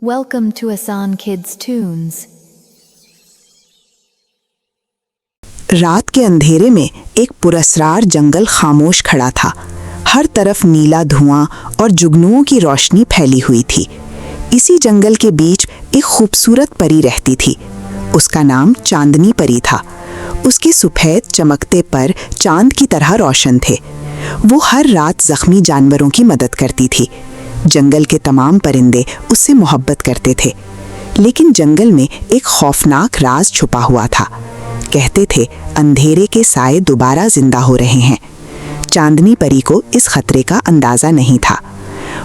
Welcome to Asan Kids Tunes. रात के अंधेरे में एक पुरस्रार जंगल खामोश खड़ा था। हर तरफ नीला धुआं और जुगनुओं की रोशनी फैली हुई थी। इसी जंगल के बीच एक खूबसूरत परी रहती थी। उसका नाम चांदनी परी था। उसके सफेद चमकते पर चांद की तरह रोशन थे। वो हर रात जख्मी जानवरों की मदद करती थी। जंगल के तमाम परिंदे उससे मोहब्बत करते थे। लेकिन जंगल में एक खौफनाक राज छुपा हुआ था। कहते थे अंधेरे के साए दोबारा जिंदा हो रहे हैं। चांदनी परी को इस खतरे का अंदाजा नहीं था।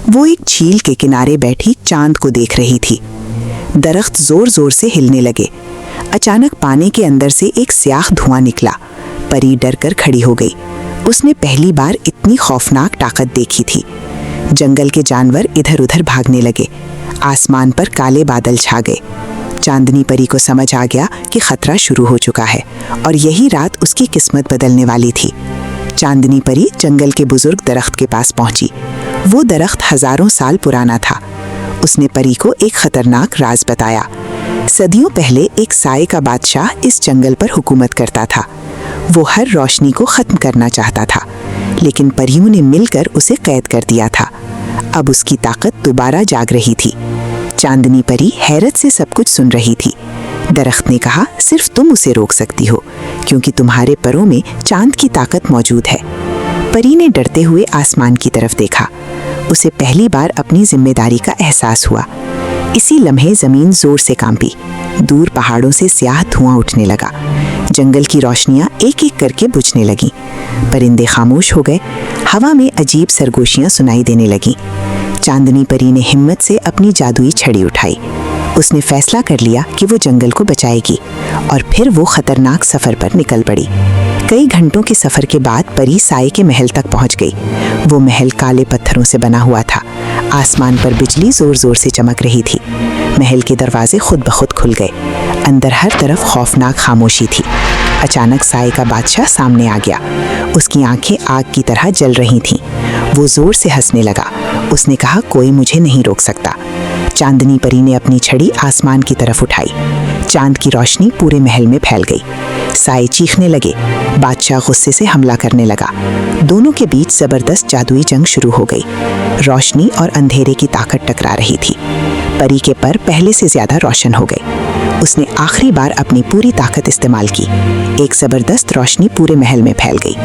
वो एक झील के किनारे बैठी चांद को देख रही थी। दरख्त जोर जोर से हिलने लगे। अचानक पानी के अंदर से एक स्याह धुआं निकला। परी डर कर खड़ी हो गई। उसने पहली बार इतनी खौफनाक ताकत देखी थी। जंगल के जानवर इधर उधर भागने लगे। आसमान पर काले बादल छा गए। चांदनी परी को समझ आ गया कि खतरा शुरू हो चुका है और यही रात उसकी किस्मत बदलने वाली थी। चांदनी परी जंगल के बुजुर्ग दरख्त के पास पहुंची। वो दरख्त हजारों साल पुराना था। उसने परी को एक खतरनाक राज बताया। सदियों पहले एक साए का बादशाह इस जंगल पर हुकूमत करता था। वो हर रोशनी को खत्म करना चाहता था, लेकिन परियों ने मिलकर उसे कैद कर दिया था। अब उसकी ताकत दोबारा जाग रही थी। चांदनी परी हैरत से सब कुछ सुन रही थी। दरख्त ने कहा, सिर्फ तुम उसे रोक सकती हो, क्योंकि तुम्हारे परों में चांद की ताकत मौजूद है। परी ने डरते हुए आसमान की तरफ देखा। उसे पहली बार अपनी जिम्मेदारी का एहसास हुआ। इसी लम्हे जमीन जोर से कांपी। दूर पहाड़ों से स्याह धुआं उठने लगा। जंगल की रोशनियां एक एक करके बुझने लगीं। परिंदे खामोश हो गए। हवा में अजीब सरगोशियां सुनाई देने लगीं। चांदनी परी ने हिम्मत से अपनी जादुई छड़ी उठाई। उसने फैसला कर लिया कि वो जंगल को बचाएगी और फिर वो खतरनाक सफर पर निकल पड़ी। कई घंटों के सफर के बाद परी साए के महल तक पहुंच गई। वो महल काले पत्थरों से बना हुआ था। आसमान पर बिजली जोर जोर से चमक रही थी। महल के दरवाजे खुद ब खुद खुल गए। अंदर हर तरफ खौफनाक खामोशी थी। अचानक साए का बादशाह सामने आ गया। उसकी आंखें आग की तरह जल रही थीं। वो जोर से हंसने लगा। उसने कहा, कोई मुझे नहीं रोक सकता। चांदनी परी ने अपनी छड़ी आसमान की तरफ उठाई। चांद की रोशनी पूरे महल में फैल गई। साए चीखने लगे। बादशाह गुस्से से हमला करने लगा। दोनों के बीच जबरदस्त जादुई जंग शुरू हो गई। रोशनी और अंधेरे की ताकत टकरा रही थी। परी के पर पहले से ज्यादा रोशन हो गए। उसने आखिरी बार अपनी पूरी ताकत इस्तेमाल की। एक जबरदस्त रोशनी पूरे महल में फैल गई।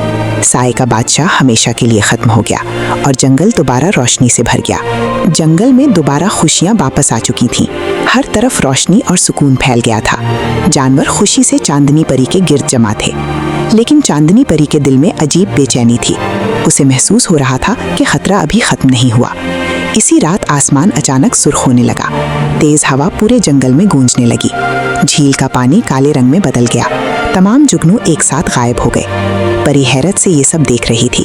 साए का बादशाह हमेशा के लिए खत्म हो गया और जंगल दोबारा रोशनी से भर गया। जंगल में दोबारा खुशियां वापस आ चुकी थीं। हर तरफ रोशनी और सुकून फैल गया था। जानवर खुशी से चांदनी परी के गिर्द जमा थे। लेकिन चांदनी परी के दिल में अजीब बेचैनी थी। उसे महसूस हो रहा था कि खतरा अभी खत्म नहीं हुआ। इसी रात आसमान अचानक सुर्ख होने लगा। तेज हवा पूरे जंगल में गूंजने लगी। झील का पानी काले रंग में बदल गया। तमाम जुगनू एक साथ गायब हो गए। परी हैरत से ये सब देख रही थी।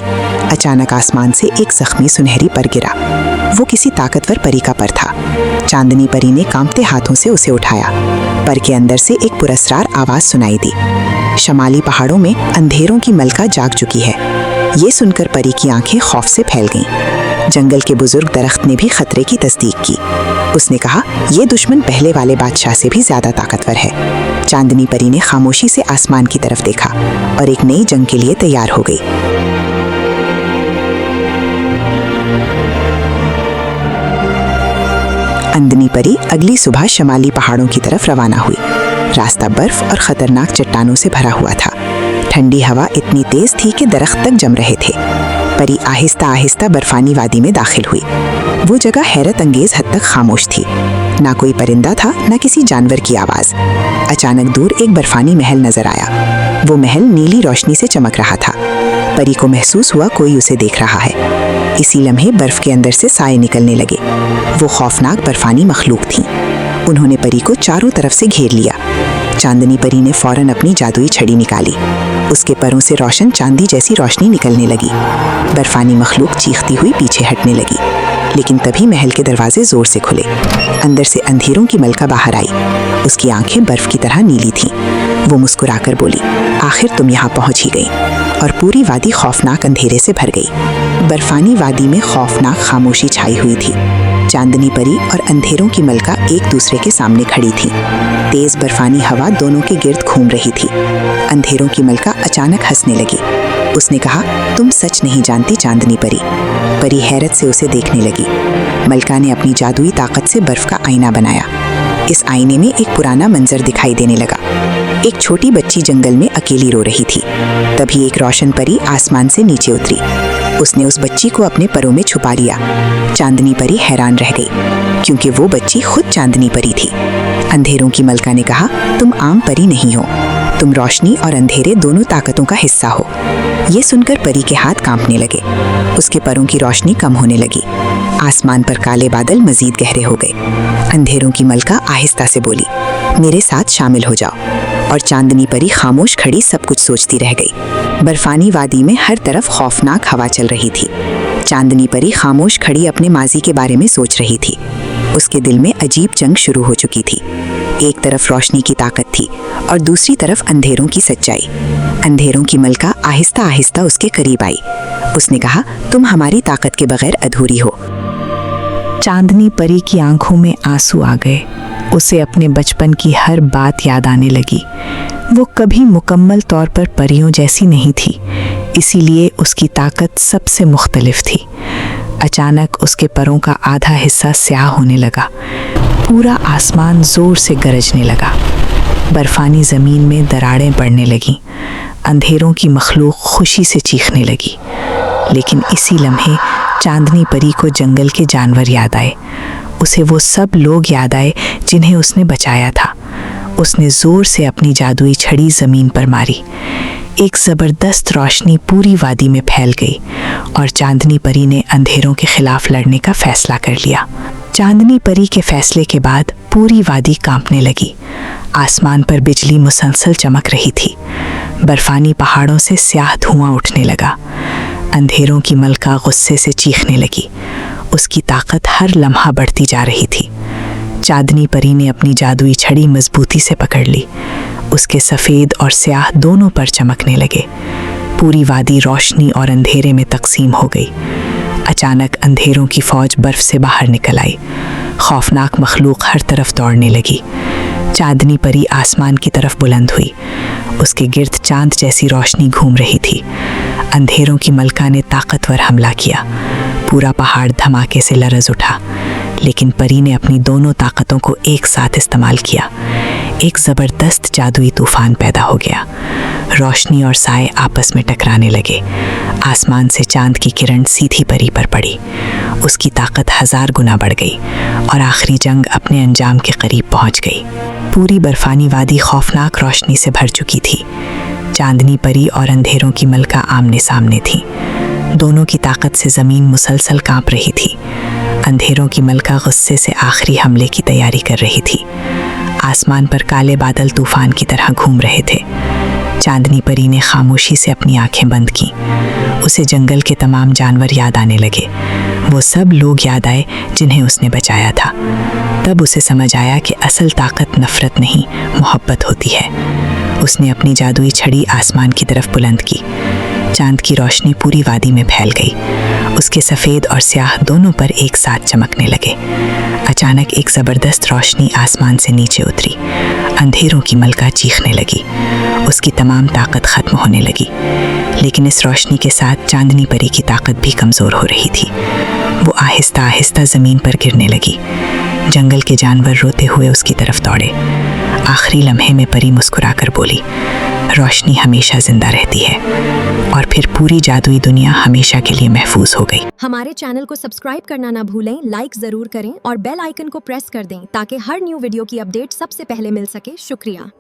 अचानक आसमान से एक जख्मी सुनहरी पर गिरा। वो किसी ताकतवर परी का पर था। चांदनी परी ने कांपते हाथों से उसे उठाया। पर के अंदर से एक पुरस्रार आवाज सुनाई दी। शमाली पहाड़ों में अंधेरों की मलका जाग चुकी है। ये सुनकर परी की आंखें खौफ से फैल गईं। जंगल के बुजुर्ग दरख्त ने भी खतरे की तस्दीक की। उसने कहा, ये दुश्मन पहले वाले बादशाह से भी ज्यादा ताकतवर है। चांदनी परी ने खामोशी से आसमान की तरफ देखा और एक नई जंग के लिए तैयार हो गई। चांदनी परी अगली सुबह शमाली पहाड़ों की तरफ रवाना हुई। रास्ता बर्फ और खतरनाक चट्टानों से भरा हुआ था। ठंडी हवा इतनी तेज थी कि दरख्त तक जम रहे थे। परी आहिस्ता आहिस्ता बर्फानी वादी में दाखिल हुई। वो जगह हैरत अंगेज हद तक खामोश थी। ना कोई परिंदा था, ना किसी जानवर की आवाज। अचानक दूर एक बर्फानी महल नजर आया। वो महल नीली रोशनी से चमक रहा था। परी को महसूस हुआ कोई उसे देख रहा है। इसी लम्हे बर्फ के अंदर से साए निकलने लगे। वो खौफनाक बर्फानी मखलूक थीं। उन्होंने परी को चारों तरफ से घेर लिया। चांदनी परी ने फौरन अपनी जादुई छड़ी निकाली। उसके परों से रोशन चांदी जैसी रोशनी निकलने लगी। बर्फानी मखलूक चीखती हुई पीछे हटने लगी। लेकिन तभी महल के दरवाजे जोर से खुले। अंदर से अंधेरों की मलका बाहर आई। उसकी आंखें बर्फ की तरह नीली थीं। वो मुस्कुराकर बोली, आखिर तुम यहाँ पहुँच ही गई। और पूरी वादी खौफनाक अंधेरे से भर गई। बर्फानी वादी में खौफनाक खामोशी छाई हुई थी। चांदनी परी और अंधेरों की मलका एक दूसरे के सामने खड़ी थी। तेज बर्फानी हवा दोनों के गिर्द घूम रही थी। अंधेरों की मलका अचानक हंसने लगी। उसने कहा, तुम सच नहीं जानती चांदनी परी। परी हैरत से उसे देखने लगी। मलका ने अपनी जादुई ताकत से बर्फ का आईना बनाया। इस आईने में एक पुराना मंजर दिखाई देने लगा। एक छोटी बच्ची जंगल में अकेली रो रही थी। तभी एक रोशन परी आसमान से नीचे उतरी। उसने उस बच्ची को अपने परों में छुपा लिया। चांदनी परी हैरान रह गई, क्योंकि वो बच्ची खुद चांदनी परी थी। अंधेरों की मलका ने कहा, तुम आम परी नहीं हो, तुम रोशनी और अंधेरे दोनों ताकतों का हिस्सा हो। ये सुनकर परी के हाथ कांपने लगे। उसके परों की रोशनी कम होने लगी। आसमान पर काले बादल मजीद गहरे हो गए। अंधेरों की मलका आहिस्ता से बोली, मेरे साथ शामिल हो जाओ। और चांदनी परी खामोश खड़ी सब कुछ सोचती रह गई। बर्फानी वादी में हर तरफ खौफनाक हवा चल रही थी। चांदनी परी खामोश खड़ी अपने माजी के बारे में सोच रही थी। उसके दिल में अजीब जंग शुरू हो चुकी थी। एक तरफ रोशनी की ताकत थी और दूसरी तरफ अंधेरों की सच्चाई। अंधेरों की मलका आहिस्ता आहिस्ता उसके करीब आई। उसने कहा, तुम हमारी ताकत के बगैर अधूरी हो। चांदनी परी की आंखों में आंसू आ गए। उसे अपने बचपन की हर बात याद आने लगी। वो कभी मुकम्मल तौर पर परियों जैसी नहीं थी, इसीलिए उसकी ताकत सबसे मुख्तलिफ थी। अचानक उसके परों का आधा हिस्सा स्याह होने लगा। पूरा आसमान जोर से गरजने लगा। बर्फानी ज़मीन में दरारें पड़ने लगीं। अंधेरों की मखलूक खुशी से चीखने लगी। लेकिन इसी लम्हे चांदनी परी को जंगल के जानवर याद आए। उसे वो सब लोग याद आए जिन्हें उसने बचाया था। उसने ज़ोर से अपनी जादुई छड़ी ज़मीन पर मारी। एक ज़बरदस्त रोशनी पूरी वादी में फैल गई और चांदनी परी ने अंधेरों के खिलाफ लड़ने का फैसला कर लिया। चांदनी परी के फैसले के बाद पूरी वादी कांपने लगी। आसमान पर बिजली मुसलसल चमक रही थी। बर्फानी पहाड़ों से स्याह धुआं उठने लगा। अंधेरों की मलका गुस्से से चीखने लगी। उसकी ताकत हर लम्हा बढ़ती जा रही थी। चांदनी परी ने अपनी जादुई छड़ी मजबूती से पकड़ ली। उसके सफ़ेद और स्याह दोनों पर चमकने लगे। पूरी वादी रोशनी और अंधेरे में तकसीम हो गई। अचानक अंधेरों की फौज बर्फ से बाहर निकल आई। खौफनाक मखलूक हर तरफ दौड़ने लगी। चांदनी परी आसमान की तरफ बुलंद हुई। उसके गिर्द चांद जैसी रोशनी घूम रही थी। अंधेरों की मलका ने ताकतवर हमला किया। पूरा पहाड़ धमाके से लरज़ उठा, लेकिन परी ने अपनी दोनों ताकतों को एक साथ इस्तेमाल किया। एक ज़बरदस्त जादुई तूफान पैदा हो गया। रोशनी और साए आपस में टकराने लगे। आसमान से चांद की किरण सीधी परी पर पड़ी। उसकी ताकत 1000 गुना बढ़ गई और आखिरी जंग अपने अंजाम के करीब पहुंच गई। पूरी बर्फानी वादी खौफनाक रोशनी से भर चुकी थी। चांदनी परी और अंधेरों की मलका आमने सामने थी। दोनों की ताकत से ज़मीन मुसलसल कांप रही थी। अंधेरों की मलका गुस्से से आखिरी हमले की तैयारी कर रही थी। आसमान पर काले बादल तूफान की तरह घूम रहे थे। चांदनी परी ने खामोशी से अपनी आंखें बंद की। उसे जंगल के तमाम जानवर याद आने लगे। वो सब लोग याद आए जिन्हें उसने बचाया था। तब उसे समझ आया कि असल ताकत नफ़रत नहीं, मोहब्बत होती है। उसने अपनी जादुई छड़ी आसमान की तरफ बुलंद की। चांद की रोशनी पूरी वादी में फैल गई। उसके सफ़ेद और स्याह दोनों पर एक साथ चमकने लगे। अचानक एक ज़बरदस्त रोशनी आसमान से नीचे उतरी। अंधेरों की मलका चीखने लगी। उसकी तमाम ताकत ख़त्म होने लगी। लेकिन इस रोशनी के साथ चांदनी परी की ताकत भी कमज़ोर हो रही थी। वो आहिस्ता आहिस्ता ज़मीन पर गिरने लगी। जंगल के जानवर रोते हुए उसकी तरफ दौड़े। आखिरी लम्हे में परी मुस्कुराकर बोली, रोशनी हमेशा जिंदा रहती है। और फिर पूरी जादुई दुनिया हमेशा के लिए महफूज हो गई। हमारे चैनल को सब्सक्राइब करना ना भूलें, लाइक ज़रूर करें और बेल आइकन को प्रेस कर दें ताकि हर न्यू वीडियो की अपडेट सबसे पहले मिल सके। शुक्रिया।